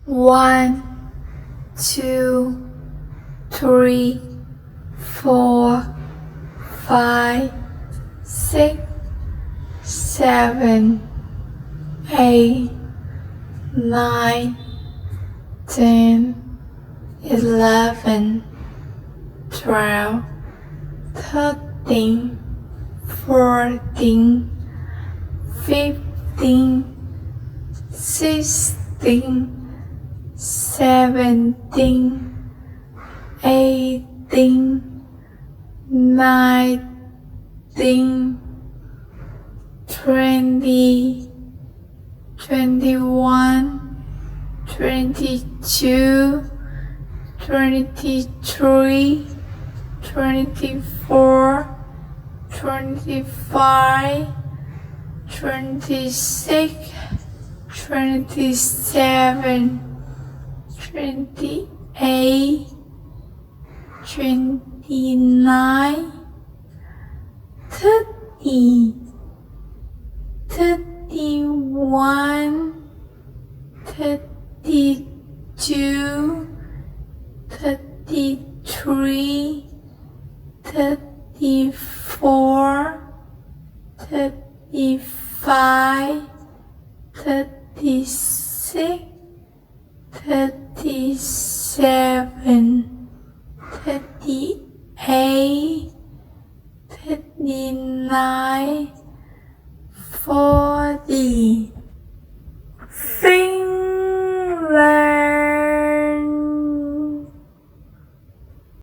1, 2, 3, 4, 5, 6, 7, 8, 9, 10, 11, 12, 13, 14, 15, 16, 17, 18, 19, 20, 21, 22, 23, 24, 25, 26, 27, 28, 29, 30, 31, 32, 33, 34, 35, 36, 37, 38, 39, 40. Finland.